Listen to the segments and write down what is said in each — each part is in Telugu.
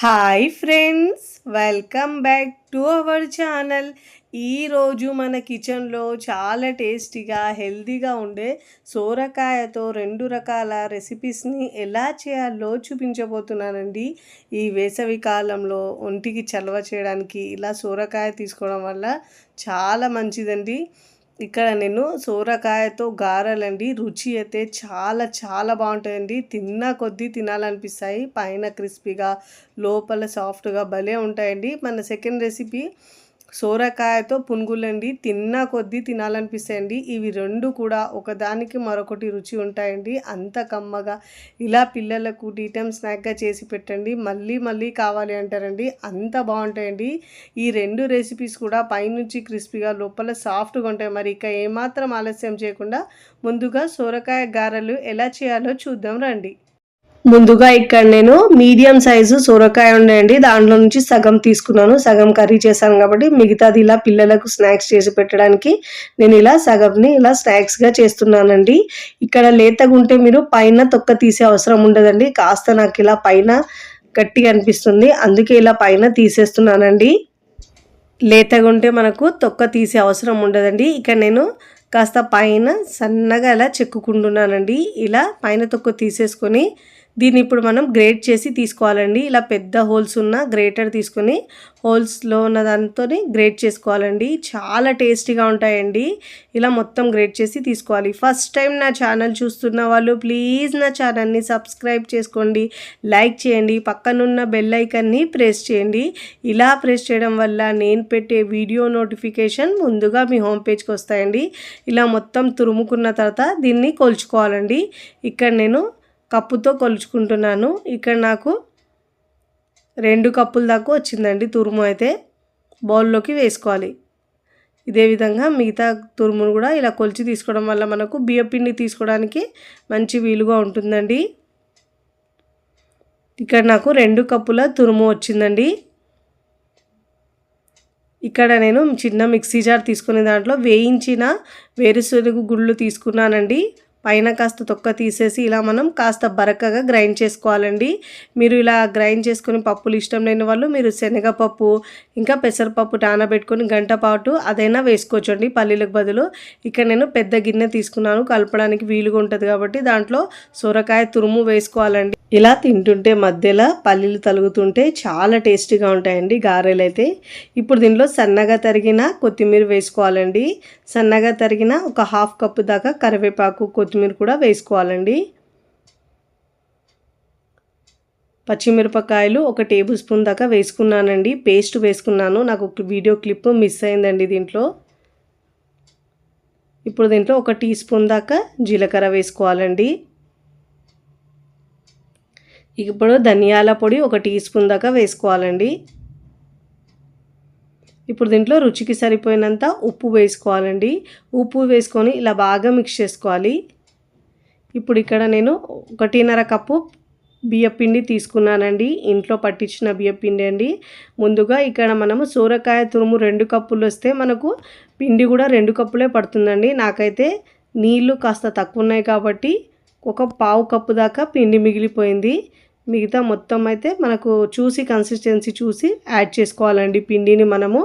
Hi friends, welcome back to our channel. ఈరోజు మన కిచెన్లో చాలా టేస్టీగా హెల్తీగా ఉండే సోరకాయతో 2 రకాల రెసిపీస్ని ఎలా చేయాలో చూపించబోతున్నానండి. ఈ వేసవి కాలంలో ఒంటికి చలవ చేయడానికి ఇలా సోరకాయ తీసుకోవడం వల్ల చాలా మంచిదండి. ఇక్కడ నేను సోరకాయతో గారెలండి. రుచి అయితే చాలా చాలా బాగుంటాయండి. తిన్న కొద్దీ తినాలనిపిస్తాయి. పైన క్రిస్పీగా లోపల సాఫ్ట్గా భలే ఉంటాయండి. మన సెకండ్ రెసిపీ సోరకాయతో పునుగులండి. తిన్న కొద్దీ తినాలనిపిస్తాయండి. ఇవి రెండు కూడా ఒకదానికి మరొకటి రుచి ఉంటాయండి. అంత కమ్మగా ఇలా పిల్లలకు టీ టైమ్ స్నాక్గా చేసి పెట్టండి. మళ్ళీ మళ్ళీ కావాలి అంటారండి. అంత బాగుంటాయండి. ఈ రెండు రెసిపీస్ కూడా పైనుంచి క్రిస్పీగా లోపల సాఫ్ట్గా ఉంటాయి. మరి ఇక ఏమాత్రం ఆలస్యం చేయకుండా ముందుగా సోరకాయ గారెలు ఎలా చేయాలో చూద్దాం రండి. ముందుగా ఇక్కడ నేను మీడియం సైజు సొరకాయ ఉన్నాయండి. దాంట్లో నుంచి సగం తీసుకున్నాను. సగం కర్రీ చేశాను కాబట్టి మిగతాది ఇలా పిల్లలకు స్నాక్స్ చేసి పెట్టడానికి నేను ఇలా సగంని ఇలా స్నాక్స్గా చేస్తున్నానండి. ఇక్కడ లేతగా ఉంటే మీరు పైన తొక్క తీసే అవసరం ఉండదండి. కాస్త నాకు ఇలా పైన గట్టిగా అనిపిస్తుంది, అందుకే ఇలా పైన తీసేస్తున్నానండి. లేతగా ఉంటే మనకు తొక్క తీసే అవసరం ఉండదండి. ఇక్కడ నేను కాస్త పైన సన్నగా ఇలా చెక్కుకుంటున్నానండి. ఇలా పైన తొక్క తీసేసుకొని దీన్ని ఇప్పుడు మనం గ్రేట్ చేసి తీసుకోవాలండి. ఇలా పెద్ద హోల్స్ ఉన్న గ్రేటర్ తీసుకొని హోల్స్లో ఉన్న దాంతో గ్రేట్ చేసుకోవాలండి. చాలా టేస్టీగా ఉంటాయండి. ఇలా మొత్తం గ్రేట్ చేసి తీసుకోవాలి. ఫస్ట్ టైం నా ఛానల్ చూస్తున్న వాళ్ళు ప్లీజ్ నా ఛానల్ని సబ్స్క్రైబ్ చేసుకోండి, లైక్ చేయండి, పక్కనున్న బెల్ ఐకాన్ని ప్రెస్ చేయండి. ఇలా ప్రెస్ చేయడం వల్ల నేను పెట్టే వీడియో నోటిఫికేషన్ ముందుగా మీ హోమ్ పేజ్కి వస్తాయండి. ఇలా మొత్తం తురుముకున్న తర్వాత దీన్ని కొలుచుకోవాలండి. ఇక్కడ నేను కప్పుతో కొలుచుకుంటున్నాను. ఇక్కడ నాకు 2 కప్పుల దాకా వచ్చిందండి తురుము. అయితే బౌల్లోకి వేసుకోవాలి. ఇదే విధంగా మిగతా తురుమును కూడా ఇలా కొలిచి తీసుకోవడం వల్ల మనకు బియ్యపిండి తీసుకోవడానికి మంచి వీలుగా ఉంటుందండి. ఇక్కడ నాకు 2 కప్పుల తురుము వచ్చిందండి. ఇక్కడ నేను చిన్న మిక్సీ జార్ తీసుకునే దాంట్లో వేయించిన వేరుశనగ గుళ్ళు తీసుకున్నానండి. పైన కాస్త తొక్క తీసేసి ఇలా మనం కాస్త బరకగా గ్రైండ్ చేసుకోవాలండి. మీరు ఇలా గ్రైండ్ చేసుకొని పప్పులు ఇష్టం లేని వాళ్ళు మీరు శనగపప్పు ఇంకా పెసరపప్పు నానబెట్టుకొని గంట పాటు అదైనా వేసుకోవచ్చండి పల్లీలకు బదులు. ఇక్కడ నేను పెద్ద గిన్నె తీసుకున్నాను, కలపడానికి వీలుగా ఉంటుంది కాబట్టి దాంట్లో సొరకాయ తురుము వేసుకోవాలండి. ఇలా తింటుంటే మధ్యలో పల్లీలు తలుగుతుంటే చాలా టేస్టీగా ఉంటాయండి గారెలు అయితే. ఇప్పుడు దీనిలో సన్నగా తరిగిన కొత్తిమీర వేసుకోవాలండి. సన్నగా తరిగిన ఒక 1/2 కప్పు దాకా కరివేపాకు కొత్తిమీర కూడా వేసుకోవాలండి. పచ్చిమిరపకాయలు 1 టేబుల్ స్పూన్ దాకా వేసుకున్నానండి. పేస్ట్ వేసుకున్నాను. నాకు ఒక వీడియో క్లిప్ మిస్ అయిందండి దీంట్లో. ఇప్పుడు దీంట్లో 1 టీ స్పూన్ దాకా జీలకర్ర వేసుకోవాలండి. ఇప్పుడు ధనియాల పొడి 1 టీ స్పూన్ దాకా వేసుకోవాలండి. ఇప్పుడు దీంట్లో రుచికి సరిపోయినంత ఉప్పు వేసుకోవాలండి. ఉప్పు వేసుకొని ఇలా బాగా మిక్స్ చేసుకోవాలి. ఇప్పుడు ఇక్కడ నేను 1.5 కప్పు బియ్యపిండి తీసుకున్నానండి. ఇంట్లో పట్టించిన బియ్యపిండి అండి. ముందుగా ఇక్కడ మనము సోరకాయ తురుము 2 కప్పులు వస్తే మనకు పిండి కూడా 2 కప్పులే పడుతుందండి. నాకైతే నీళ్ళు కాస్త తక్కువ ఉన్నాయి కాబట్టి 1/4 కప్పు దాకా పిండి మిగిలిపోయింది. మిగతా మొత్తం అయితే మనకు చూసి కన్సిస్టెన్సీ చూసి యాడ్ చేసుకోవాలండి. పిండిని మనము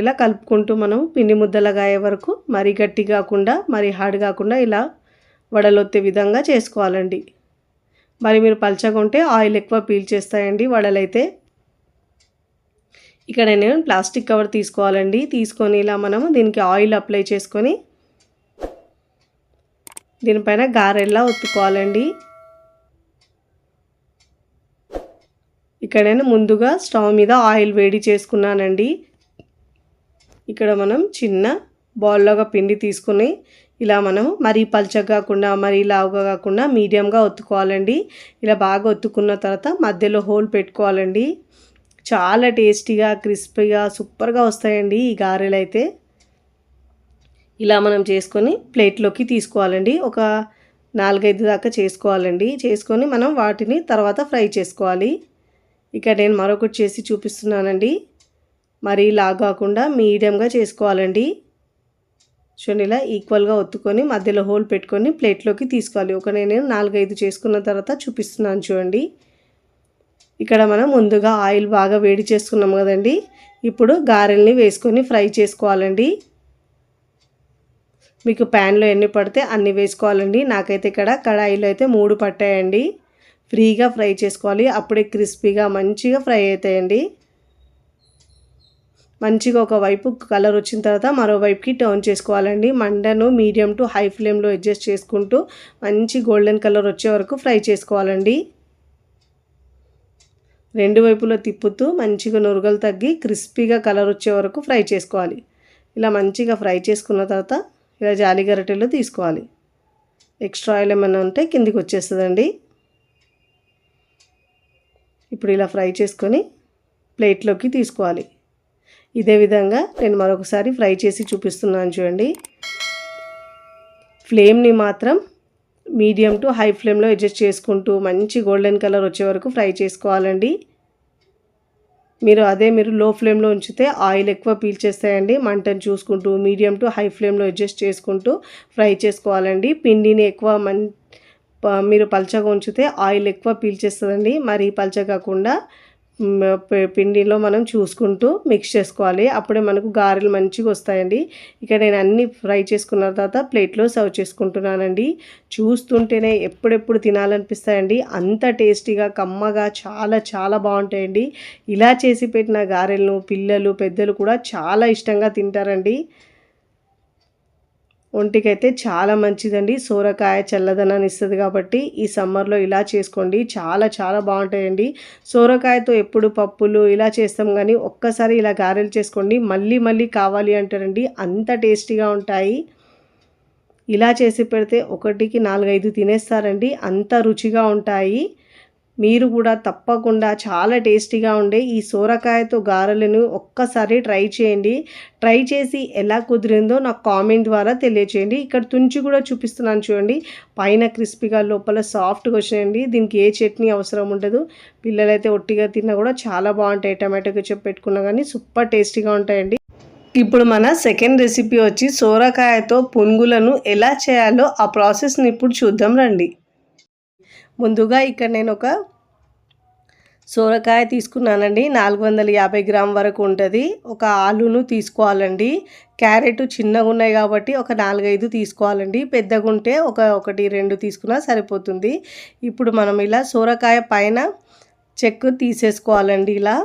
ఇలా కలుపుకుంటూ మనం పిండి ముద్దలుగా అయ్యే వరకు మరీ గట్టి కాకుండా మరీ హార్డ్ కాకుండా ఇలా వడలొత్తే విధంగా చేసుకోవాలండి. మరి మీరు పల్చగా ఉంటే ఆయిల్ ఎక్కువ పీల్చేస్తాయండి వడలైతే. ఇక్కడ నేను ప్లాస్టిక్ కవర్ తీసుకోవాలండి. తీసుకొని ఇలా మనము దీనికి ఆయిల్ అప్లై చేసుకొని దీనిపైన గారెల్లా ఒత్తుకోవాలండి. ఇక్కడ నేను ముందుగా స్టవ్ మీద ఆయిల్ వేడి చేసుకున్నానండి. ఇక్కడ మనం చిన్న బౌల్లోగా పిండి తీసుకుని ఇలా మనం మరీ పల్చగా కాకుండా మరీ లావుగా కాకుండా మీడియంగా ఒత్తుకోవాలండి. ఇలా బాగా ఒత్తుకున్న తర్వాత మధ్యలో హోల్ పెట్టుకోవాలండి. చాలా టేస్టీగా క్రిస్పీగా సూపర్గా వస్తాయండి ఈ గారెలు అయితే. ఇలా మనం చేసుకొని ప్లేట్లోకి తీసుకోవాలండి. ఒక 4-5 దాకా చేసుకోవాలండి. చేసుకొని మనం వాటిని తర్వాత ఫ్రై చేసుకోవాలి. ఇక్కడ నేను మరొకటి చేసి చూపిస్తున్నానండి. మరీ లాగా కాకుండా మీడియంగా చేసుకోవాలండి. చూడండి ఇలా ఈక్వల్గా ఒత్తుకొని మధ్యలో హోల్ పెట్టుకొని ప్లేట్లోకి తీసుకోవాలి. నేను 4-5 చేసుకున్న తర్వాత చూపిస్తున్నాను చూడండి. ఇక్కడ మనం ముందుగా ఆయిల్ బాగా వేడి చేసుకున్నాం కదండి. ఇప్పుడు గారెల్ని వేసుకొని ఫ్రై చేసుకోవాలండి. మీకు ప్యాన్లో ఎన్ని పడితే అన్ని వేసుకోవాలండి. నాకైతే ఇక్కడ కడాయిలో అయితే 3 పట్టాయండి. ఫ్రీగా ఫ్రై చేసుకోవాలి, అప్పుడే క్రిస్పీగా మంచిగా ఫ్రై అవుతాయండి. మంచిగా ఒకవైపు కలర్ వచ్చిన తర్వాత మరోవైపుకి టర్న్ చేసుకోవాలండి. మంటను మీడియం టు హై ఫ్లేమ్లో అడ్జస్ట్ చేసుకుంటూ మంచి గోల్డెన్ కలర్ వచ్చే వరకు ఫ్రై చేసుకోవాలండి. రెండు వైపులో తిప్పుతూ మంచిగా నురగలు తగ్గి క్రిస్పీగా కలర్ వచ్చే వరకు ఫ్రై చేసుకోవాలి. ఇలా మంచిగా ఫ్రై చేసుకున్న తర్వాత ఇలా జాలి గరిటెలో తీసుకోవాలి. ఎక్స్ట్రా ఆయిల్ ఏమైనా ఉంటే కిందికి వచ్చేస్తుందండి. ఇప్పుడు ఇలా ఫ్రై చేసుకొని ప్లేట్లోకి తీసుకోవాలి. ఇదే విధంగా నేను మరొకసారి ఫ్రై చేసి చూపిస్తున్నాను చూడండి. ఫ్లేమ్ని మాత్రం మీడియం టు హై ఫ్లేమ్లో అడ్జస్ట్ చేసుకుంటూ మంచి గోల్డెన్ కలర్ వచ్చే వరకు ఫ్రై చేసుకోవాలండి. మీరు లో ఫ్లేమ్లో ఉంచితే ఆయిల్ ఎక్కువ పీల్చేస్తాయండి. మంటను చూసుకుంటూ మీడియం టు హై ఫ్లేమ్లో అడ్జస్ట్ చేసుకుంటూ ఫ్రై చేసుకోవాలండి. పిండిని ఎక్కువ మీరు పల్చగా ఉంచితే ఆయిల్ ఎక్కువ పీల్చేస్తుందండి. మరి పల్చగా కాకుండా పిండిలో మనం చూసుకుంటూ మిక్స్ చేసుకోవాలి. అప్పుడే మనకు గారెలు మంచిగా వస్తాయండి. ఇక నేను అన్నీ ఫ్రై చేసుకున్న తర్వాత ప్లేట్లో సర్వ్ చేసుకుంటున్నానండి. చూస్తుంటేనే ఎప్పుడెప్పుడు తినాలనిపిస్తాయండి. అంత టేస్టీగా కమ్మగా చాలా చాలా బాగుంటాయండి. ఇలా చేసి పెట్టిన గారెలను పిల్లలు పెద్దలు కూడా చాలా ఇష్టంగా తింటారండి. ఒంటికైతే చాలా మంచిదండి. సోరకాయ చల్లదనాన్ని ఇస్తుంది కాబట్టి ఈ సమ్మర్లో ఇలా చేసుకోండి. చాలా చాలా బాగుంటాయండి. సోరకాయతో ఎప్పుడు పప్పులు ఇలా చేస్తాం కానీ ఒక్కసారి ఇలా గారెలు చేసుకోండి, మళ్ళీ మళ్ళీ కావాలి అంటారండి. అంత టేస్టీగా ఉంటాయి. ఇలా చేసి పెడితే 1కి 4-5 తినేస్తారండి. అంత రుచిగా ఉంటాయి. మీరు కూడా తప్పకుండా చాలా టేస్టీగా ఉండే ఈ సోరకాయతో గారెలను ఒక్కసారి ట్రై చేయండి. ట్రై చేసి ఎలా కుదిరిందో నాకు కామెంట్ ద్వారా తెలియచేయండి. ఇక్కడ తుంచి కూడా చూపిస్తున్నాను చూడండి. పైన క్రిస్పీగా లోపల సాఫ్ట్గా వచ్చినాయండి. దీనికి ఏ చట్నీ అవసరం ఉండదు. పిల్లలైతే ఒట్టిగా తిన్నా కూడా చాలా బాగుంటాయి. టమాటో కెచప్ పెట్టుకున్నా కానీ సూపర్ టేస్టీగా ఉంటాయండి. ఇప్పుడు మన సెకండ్ రెసిపీ వచ్చి సోరకాయతో పునుగులను ఎలా చేయాలో ఆ ప్రాసెస్ని ఇప్పుడు చూద్దాం రండి. ముందుగా ఇక్కడ నేను ఒక సోరకాయ తీసుకున్నానండి. 450 గ్రామ్ వరకు ఉంటుంది. ఒక ఆలును తీసుకోవాలండి. క్యారెట్ చిన్నగా ఉన్నాయి కాబట్టి ఒక 4-5 తీసుకోవాలండి. పెద్దగా ఉంటే 1-2 తీసుకున్నా సరిపోతుంది. ఇప్పుడు మనం ఇలా సోరకాయ పైన చెక్కు తీసేసుకోవాలండి. ఇలా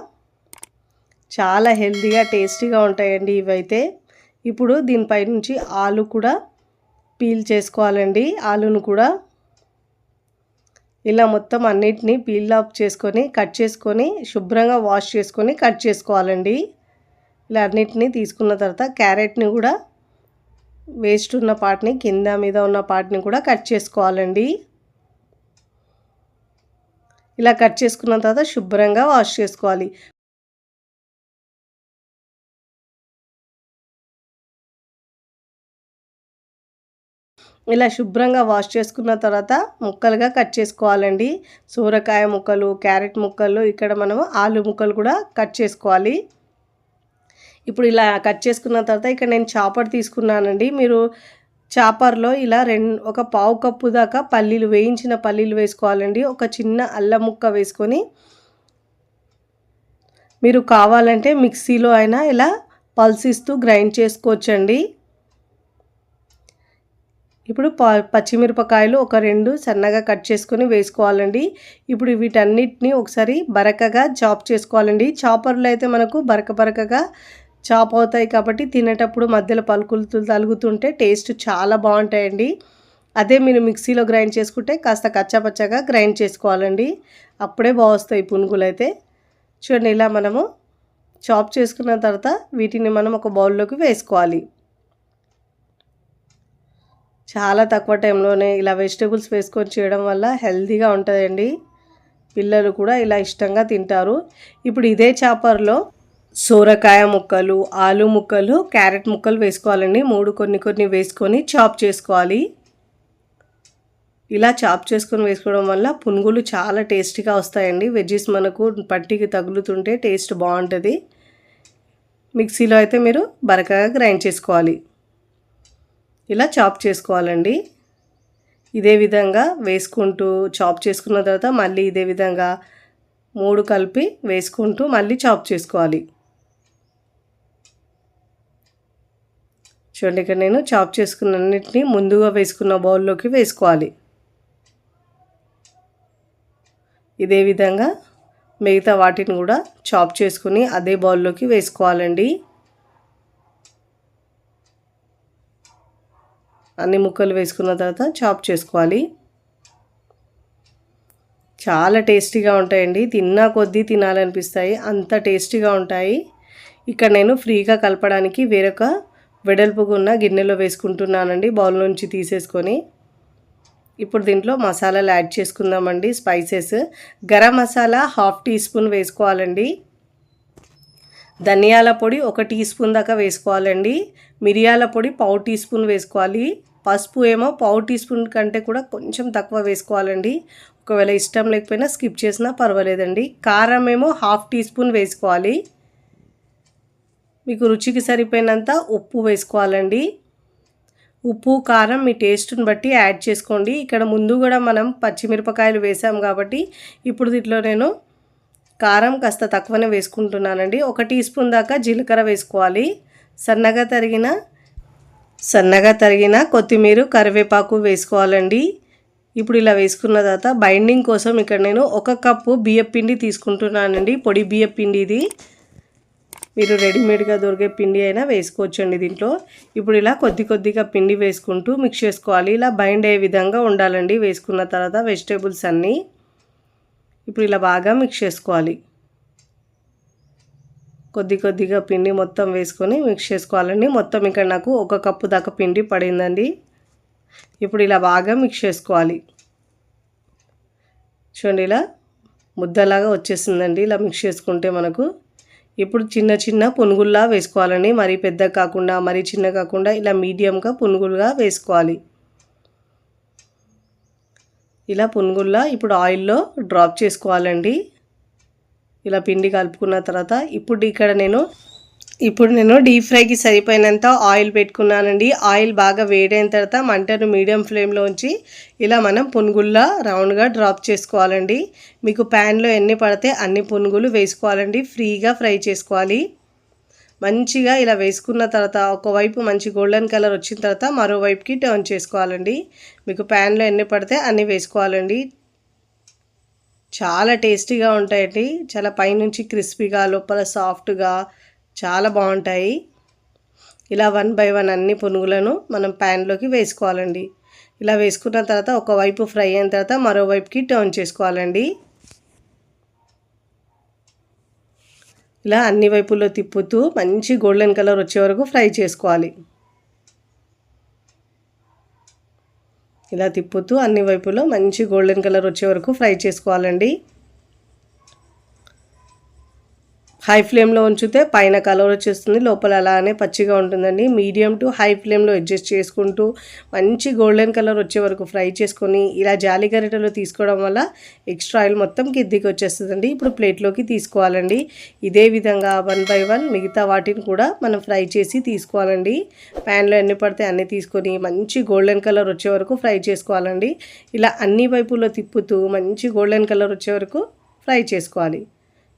చాలా హెల్తీగా టేస్టీగా ఉంటాయండి ఇవైతే. ఇప్పుడు దీనిపై నుంచి ఆలు కూడా పీల్ చేసుకోవాలండి. ఆలును కూడా ఇలా మొత్తం అన్నిటినీ పీల్ ఆఫ్ చేసుకొని కట్ చేసుకొని శుభ్రంగా వాష్ చేసుకొని కట్ చేసుకోవాలండి. ఇలా అన్నిటినీ తీసుకున్న తర్వాత క్యారెట్ని కూడా వేస్ట్ ఉన్న పార్ట్ని కింద మీద ఉన్న పార్ట్ని కూడా కట్ చేసుకోవాలండి. ఇలా కట్ చేసుకున్న తర్వాత శుభ్రంగా వాష్ చేసుకోవాలి. ఇలా శుభ్రంగా వాష్ చేసుకున్న తర్వాత ముక్కలుగా కట్ చేసుకోవాలండి. సోరకాయ ముక్కలు, క్యారెట్ ముక్కలు, ఇక్కడ మనము ఆలు ముక్కలు కూడా కట్ చేసుకోవాలి. ఇప్పుడు ఇలా కట్ చేసుకున్న తర్వాత ఇక్కడ నేను చాపర్ తీసుకున్నానండి. మీరు చాపర్లో ఇలా ఒక పావు కప్పు దాకా వేయించిన పల్లీలు వేసుకోవాలండి. ఒక చిన్న అల్లం ముక్క వేసుకొని మీరు కావాలంటే మిక్సీలో అయినా ఇలా పల్సిస్తూ గ్రైండ్ చేసుకోవచ్చండి. ఇప్పుడు పచ్చిమిరపకాయలు ఒక 2 సన్నగా కట్ చేసుకొని వేసుకోవాలండి. ఇప్పుడు వీటన్నిటిని ఒకసారి బరకగా చాప్ చేసుకోవాలండి. చాపర్లో అయితే మనకు బరకగా చాప్ అవుతాయి కాబట్టి తినేటప్పుడు మధ్యలో పలుకులు తలుగుతుంటే టేస్ట్ చాలా బాగుంటాయండి. అదే మీరు మిక్సీలో గ్రైండ్ చేసుకుంటే కాస్త కచ్చాపచ్చగా గ్రైండ్ చేసుకోవాలండి. అప్పుడే బాగొస్తాయి పునుగులు అయితే. చూడండి, ఇలా మనము చాప్ చేసుకున్న తర్వాత వీటిని మనం ఒక బౌల్లోకి వేసుకోవాలి. చాలా తక్కువ టైంలోనే ఇలా వెజిటేబుల్స్ వేసుకొని చేయడం వల్ల హెల్తీగా ఉంటుందండి. పిల్లలు కూడా ఇలా ఇష్టంగా తింటారు. ఇప్పుడు ఇదే చాపర్లో సోరకాయ ముక్కలు, ఆలు ముక్కలు, క్యారెట్ ముక్కలు వేసుకోవాలండి. 3 కొన్ని వేసుకొని చాప్ చేసుకోవాలి. ఇలా చాప్ చేసుకొని వేసుకోవడం వల్ల పునుగులు చాలా టేస్టీగా వస్తాయండి. వెజ్జెస్ మనకు పట్టికి తగులుతుంటే టేస్ట్ బాగుంటుంది. మిక్సీలో అయితే మీరు బరకగా గ్రైండ్ చేసుకోవాలి. ఇలా చాప్ చేసుకోవాలండి. ఇదే విధంగా వేసుకుంటూ చాప్ చేసుకున్న తర్వాత మళ్ళీ ఇదే విధంగా 3 కలిపి వేసుకుంటూ మళ్ళీ చాప్ చేసుకోవాలి. చూడండి, ఇక్కడ నేను చాప్ చేసుకున్న అన్నిటిని ముందుగా వేసుకున్న బౌల్లోకి వేసుకోవాలి. ఇదే విధంగా మిగతా వాటిని కూడా చాప్ చేసుకుని అదే బౌల్లోకి వేసుకోవాలండి. అన్ని ముక్కలు వేసుకున్న తర్వాత చాప్ చేసుకోవాలి. చాలా టేస్టీగా ఉంటాయండి, తిన్నా కొద్దీ తినాలనిపిస్తాయి, అంత టేస్టీగా ఉంటాయి. ఇక్కడ నేను ఫ్రీగా కలపడానికి వేరొక వెడల్పుగా ఉన్న గిన్నెలో వేసుకుంటున్నానండి, బౌల్ నుంచి తీసేసుకొని. ఇప్పుడు దీంట్లో మసాలాలు యాడ్ చేసుకుందామండి. Spices garam masala 1/2 teaspoon వేసుకోవాలండి. ధనియాల పొడి 1 టీ స్పూన్ దాకా వేసుకోవాలండి. మిరియాల పొడి 1/4 టీ స్పూన్ వేసుకోవాలి. పసుపు ఏమో 1/4 టీ స్పూన్ కంటే కూడా కొంచెం తక్కువ వేసుకోవాలండి. ఒకవేళ ఇష్టం లేకపోయినా స్కిప్ చేసినా పర్వాలేదండి. కారం ఏమో 1/2 టీ స్పూన్ వేసుకోవాలి. మీకు రుచికి సరిపోయినంత ఉప్పు వేసుకోవాలండి. ఉప్పు కారం మీ టేస్ట్ని బట్టి యాడ్ చేసుకోండి. ఇక్కడ ముందు కూడా మనం పచ్చిమిరపకాయలు వేసాం కాబట్టి ఇప్పుడు దీంట్లో నేను కారం కాస్త తక్కువనే వేసుకుంటున్నానండి. 1 టీ స్పూన్ దాకా జీలకర్ర వేసుకోవాలి. సన్నగా తరిగిన కొత్తిమీర, కరివేపాకు వేసుకోవాలండి. ఇప్పుడు ఇలా వేసుకున్న తర్వాత బైండింగ్ కోసం ఇక్కడ నేను 1 కప్పు బియ్యం పిండి తీసుకుంటున్నానండి. పొడి బియ్యం పిండి ఇది. మీరు రెడీమేడ్గా దొరికే పిండి అయినా వేసుకోవచ్చండి దీంట్లో. ఇప్పుడు ఇలా కొద్దిగా పిండి వేసుకుంటూ మిక్స్ చేసుకోవాలి. ఇలా బైండ్ అయ్యే విధంగా ఉండాలండి. వేసుకున్న తర్వాత వెజిటేబుల్స్ అన్నీ ఇప్పుడు ఇలా బాగా మిక్స్ చేసుకోవాలి. కొద్దిగా పిండి మొత్తం వేసుకొని మిక్స్ చేసుకోవాలండి. మొత్తం ఇక్కడ నాకు 1 కప్పు దాకా పిండి పడిందండి. ఇప్పుడు ఇలా బాగా మిక్స్ చేసుకోవాలి. చూడండి, ఇలా ముద్దలాగా వచ్చేసిందండి ఇలా మిక్స్ చేసుకుంటే మనకు. ఇప్పుడు చిన్న పునుగుల్లా వేసుకోవాలండి. మరీ పెద్ద కాకుండా మరీ చిన్న కాకుండా ఇలా మీడియంగా పునుగులుగా వేసుకోవాలి. ఇలా పునుగుల్లా ఇప్పుడు ఆయిల్లో డ్రాప్ చేసుకోవాలండి. ఇలా పిండి కలుపుకున్న తర్వాత ఇప్పుడు నేను డీప్ ఫ్రైకి సరిపోయినంత ఆయిల్ పెట్టుకున్నానండి. ఆయిల్ బాగా వేడైన తర్వాత మంటను మీడియం ఫ్లేమ్లో ఉంచి ఇలా మనం పునుగుల్లా రౌండ్గా డ్రాప్ చేసుకోవాలండి. మీకు ప్యాన్లో ఎన్ని పడితే అన్ని పునుగులు వేసుకోవాలండి. ఫ్రీగా ఫ్రై చేసుకోవాలి. మంచిగా ఇలా వేసుకున్న తర్వాత ఒకవైపు మంచి గోల్డెన్ కలర్ వచ్చిన తర్వాత మరోవైపుకి టర్న్ చేసుకోవాలండి. మీకు ప్యాన్లో ఎన్ని పడితే అన్ని వేసుకోవాలండి. చాలా టేస్టీగా ఉంటాయండి. చాలా పైనుంచి క్రిస్పీగా లోపల సాఫ్ట్గా చాలా బాగుంటాయి. ఇలా 1 బై 1 అన్ని పునుగులను మనం ప్యాన్లోకి వేసుకోవాలండి. ఇలా వేసుకున్న తర్వాత ఒకవైపు ఫ్రై అయిన తర్వాత మరోవైపుకి టర్న్ చేసుకోవాలండి. ఇలా అన్ని వైపుల్లో తిప్పుతూ మంచి గోల్డెన్ కలర్ వచ్చే వరకు ఫ్రై చేసుకోవాలి. ఇలా తిప్పుతూ అన్ని వైపులో మంచి గోల్డెన్ కలర్ వచ్చే వరకు ఫ్రై చేసుకోవాలండి. హై ఫ్లేమ్లో ఉంచితే పైన కలర్ వచ్చేస్తుంది, లోపల అలానే పచ్చిగా ఉంటుందండి. మీడియం టు హై ఫ్లేమ్లో అడ్జస్ట్ చేసుకుంటూ మంచి గోల్డెన్ కలర్ వచ్చే వరకు ఫ్రై చేసుకొని ఇలా జాలి గరిటెలో తీసుకోవడం వల్ల ఎక్స్ట్రా ఆయిల్ మొత్తం కిందికి వచ్చేస్తుందండి. ఇప్పుడు ప్లేట్లోకి తీసుకోవాలండి. ఇదే విధంగా 1 బై 1 మిగతా వాటిని కూడా మనం ఫ్రై చేసి తీసుకోవాలండి. ప్యాన్లో ఎన్ని పడితే అన్ని తీసుకొని మంచి గోల్డెన్ కలర్ వచ్చే వరకు ఫ్రై చేసుకోవాలండి. ఇలా అన్ని వైపుల్లో తిప్పుతూ మంచి గోల్డెన్ కలర్ వచ్చే వరకు ఫ్రై చేసుకోవాలి.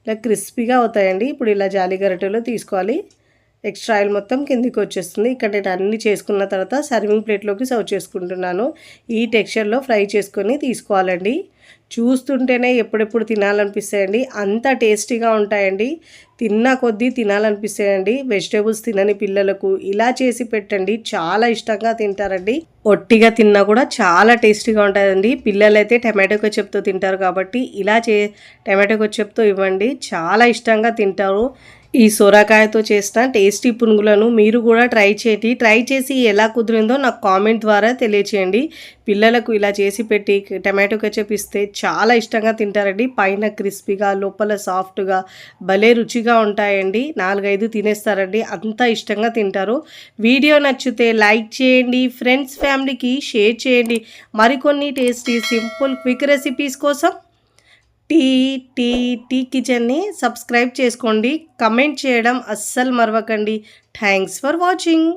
ఇలా క్రిస్పీగా అవుతాయండి. ఇప్పుడు ఇలా జాలి గరిటెలో తీసుకోవాలి. ఎక్స్ట్రా ఆయిల్ మొత్తం కిందికి వచ్చేస్తుంది. ఇక్కడ నేను అన్నీ చేసుకున్న తర్వాత సర్వింగ్ ప్లేట్లోకి సర్వ్ చేసుకుంటున్నాను. ఈ టెక్స్చర్లో ఫ్రై చేసుకొని తీసుకోవాలండి. చూస్తుంటేనే ఎప్పుడెప్పుడు తినాలనిపిస్తాయండి, అంత టేస్టీగా ఉంటాయండి. తిన్నా కొద్దీ తినాలనిపిస్తాయండి. వెజిటేబుల్స్ తినని పిల్లలకు ఇలా చేసి పెట్టండి, చాలా ఇష్టంగా తింటారండి. ఒట్టిగా తిన్నా కూడా చాలా టేస్టీగా ఉంటుందండి. పిల్లలైతే టమాటో కెచప్తో తింటారు కాబట్టి ఇలా టమాటో కెచప్తో ఇవ్వండి, చాలా ఇష్టంగా తింటారు. ఈ సొరకాయతో చేసిన టేస్టీ పునుగులను మీరు కూడా ట్రై చేసి ఎలా కుదిరిందో నాకు కామెంట్ ద్వారా తెలియచేయండి. పిల్లలకు ఇలా చేసి పెట్టి టమాటో కెచప్ ఇస్తే చాలా ఇష్టంగా తింటారండి. పైన క్రిస్పీగా లోపల సాఫ్ట్గా భలే రుచిగా ఉంటాయండి. 4-5 తినేస్తారండి, అంత ఇష్టంగా తింటారు. వీడియో నచ్చితే లైక్ చేయండి, ఫ్రెండ్స్ ఫ్యామిలీకి షేర్ చేయండి. మరికొన్ని టేస్టీ సింపుల్ క్విక్ రెసిపీస్ కోసం టీ కిచెన్ని సబ్స్క్రైబ్ చేసుకోండి. కమెంట్ చేయడం అస్సలు మరవకండి. Thanks for watching.